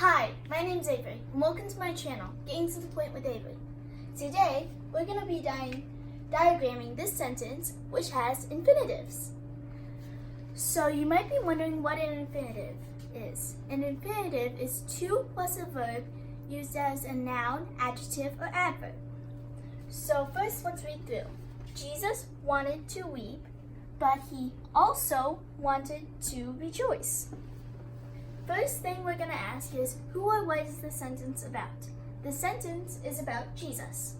Hi, my name's Avery, and welcome to my channel, Getting to the Point with Avery. Today, we're going to be diagramming this sentence, which has infinitives. So you might be wondering what an infinitive is. An infinitive is to plus a verb used as a noun, adjective, or adverb. So first, let's read through. Jesus wanted to weep, but he also wanted to rejoice. First thing we're going to ask is, who or what is the sentence about? The sentence is about Jesus.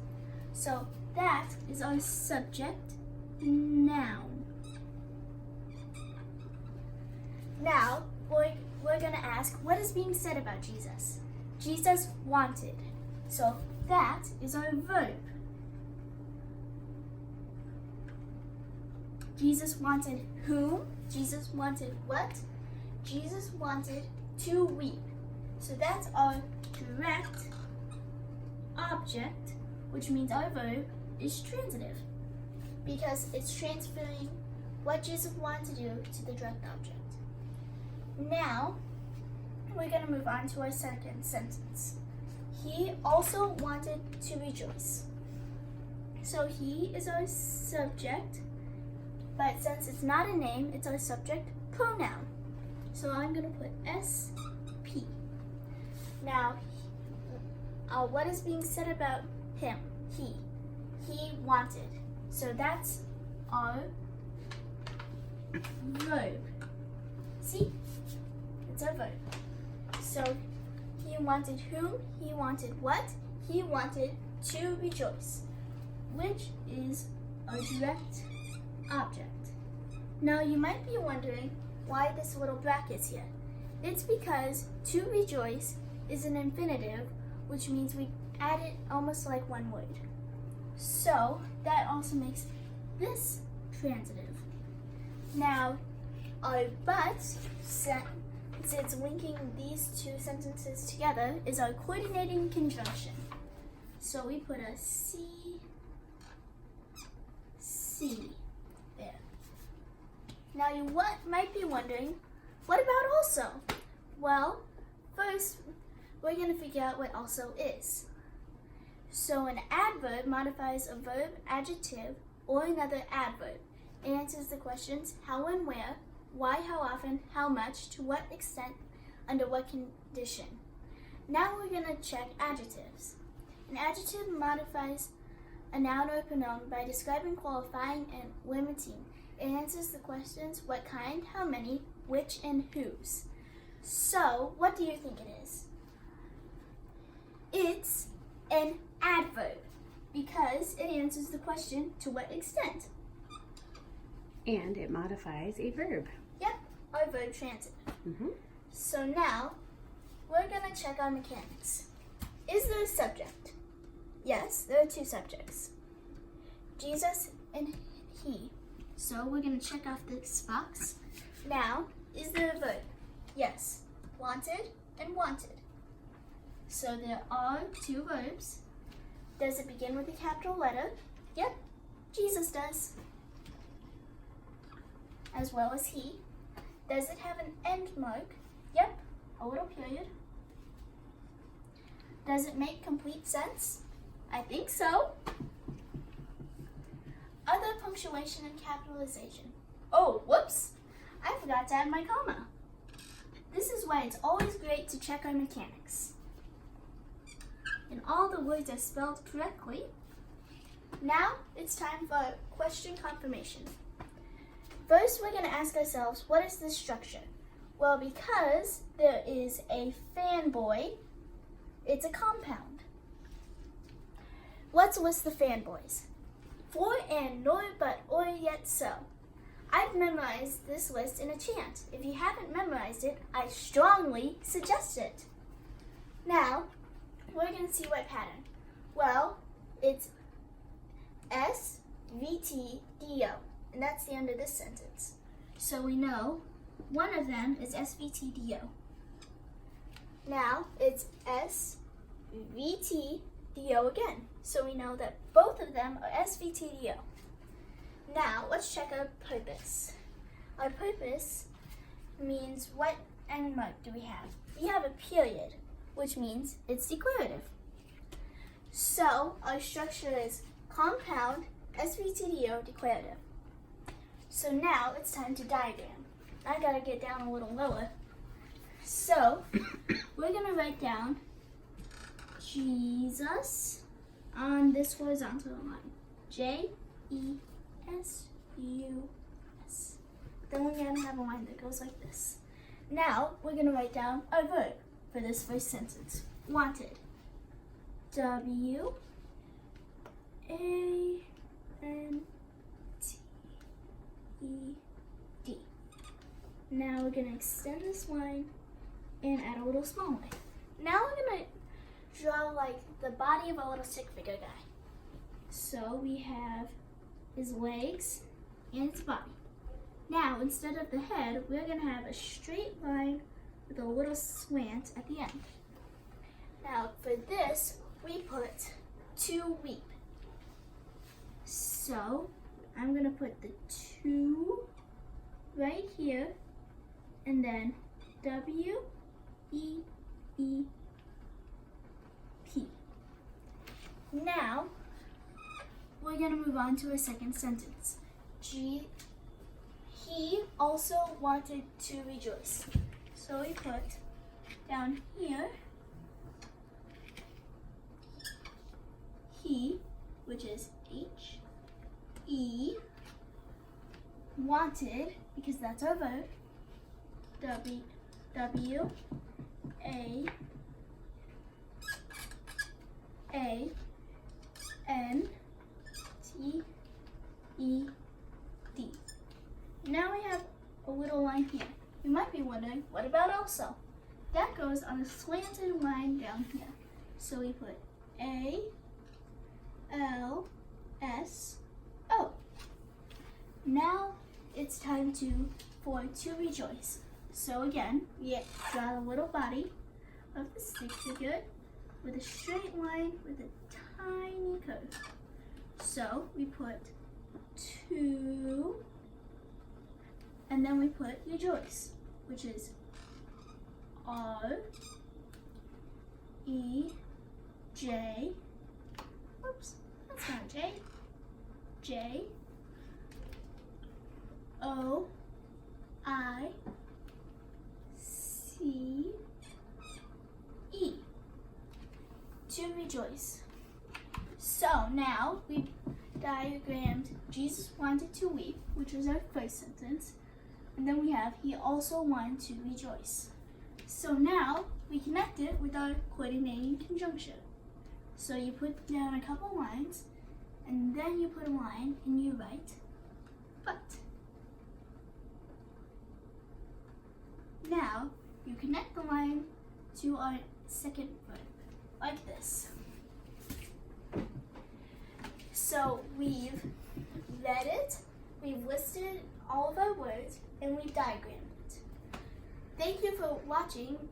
So that is our subject noun. Now, we're going to ask, what is being said about Jesus? Jesus wanted. So that is our verb. Jesus wanted whom? Jesus wanted what? Jesus wanted to weep. So that's our direct object, which means our verb is transitive because it's transferring what Jesus wanted to do to the direct object. Now, we're going to move on to our second sentence. He also wanted to rejoice. So he is our subject, but since it's not a name, it's our subject pronoun. So I'm going to put SP. Now, what is being said about him? He wanted. So that's our verb. See? It's our verb. So he wanted whom? He wanted what? He wanted to rejoice, which is a direct object. Now you might be wondering why this little brackets here. It's because to rejoice is an infinitive, which means we add it almost like one word. So that also makes this transitive. Now our but, since it's linking these two sentences together, is our coordinating conjunction. So we put a C there. Now you might be wondering, what about also? Well, first we're going to figure out what also is. So an adverb modifies a verb, adjective, or another adverb. It answers the questions how and where, why, how often, how much, to what extent, under what condition. Now we're going to check adjectives. An adjective modifies a noun or pronoun by describing, qualifying, and limiting. It answers the questions what kind, how many, which, and whose. So, what do you think it is? It's an adverb because it answers the question to what extent. And it modifies a verb. Yep, our verb transitive. So now, we're going to check our mechanics. Is there a subject? Yes, there are two subjects. Jesus and he. So we're going to check off this box. Now, is there a verb? Yes, wanted and wanted. So there are two verbs. Does it begin with a capital letter? Yep, Jesus does. As well as he. Does it have an end mark? Yep, a little period. Does it make complete sense? I think so. Other punctuation and capitalization. Oh, whoops! I forgot to add my comma. This is why it's always great to check our mechanics. And all the words are spelled correctly. Now it's time for question confirmation. First, we're going to ask ourselves, what is this structure? Well, because there is a fanboy, it's a compound. Let's list the fanboys. For and nor, but, or, yet, so. I've memorized this list in a chant. If you haven't memorized it, I strongly suggest it. Now, we're going to see what pattern. Well, it's S, V, T, D, O. And that's the end of this sentence. So we know one of them is S, V, T, D, O. Now, it's S, V, T, D, O again. So we know that both of them are S, V, T, D, O. Now, let's check our purpose. Our purpose means what end mark do we have? We have a period. which means it's declarative. So our structure is compound, SVTDO, declarative. So now it's time to diagram. I gotta get down a little lower. So we're gonna write down Jesus on this horizontal line. JESUS. Then we're gonna have a line that goes like this. Now we're gonna write down our verb for this first sentence. Wanted. WANTED. Now we're gonna extend this line and add a little small line. Now we're gonna draw like the body of a little stick figure guy. So we have his legs and his body. Now instead of the head, we're gonna have a straight line with a little slant at the end. Now for this, we put to weep. So I'm gonna put the 2 right here, and then WEEP. Now we're gonna move on to a second sentence. He also wanted to rejoice. So we put down here, he, which is HE, wanted, because that's our verb, WANTED. Now we have a little line here. You might be wondering, what about also? That goes on a slanted line down here. So we put ALSO. Now it's time for to rejoice. So again, we draw the little body of the stick figure with a straight line with a tiny curve. So we put 2, and then we put rejoice, which is REJ. Oops, that's not J. JOICE. To rejoice. So now we diagrammed Jesus wanted to weep, which was our first sentence. And then we have he also wanted to rejoice. So now we connect it with our coordinating conjunction. So you put down a couple lines, and then you put a line and you write but. Now you connect the line to our second verb, like this. So we've read it, we've listed all of our words, and we've diagrammed it. Thank you for watching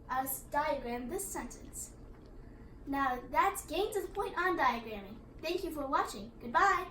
us diagram this sentence. Now that's getting to the point on diagramming. Thank you for watching. Goodbye.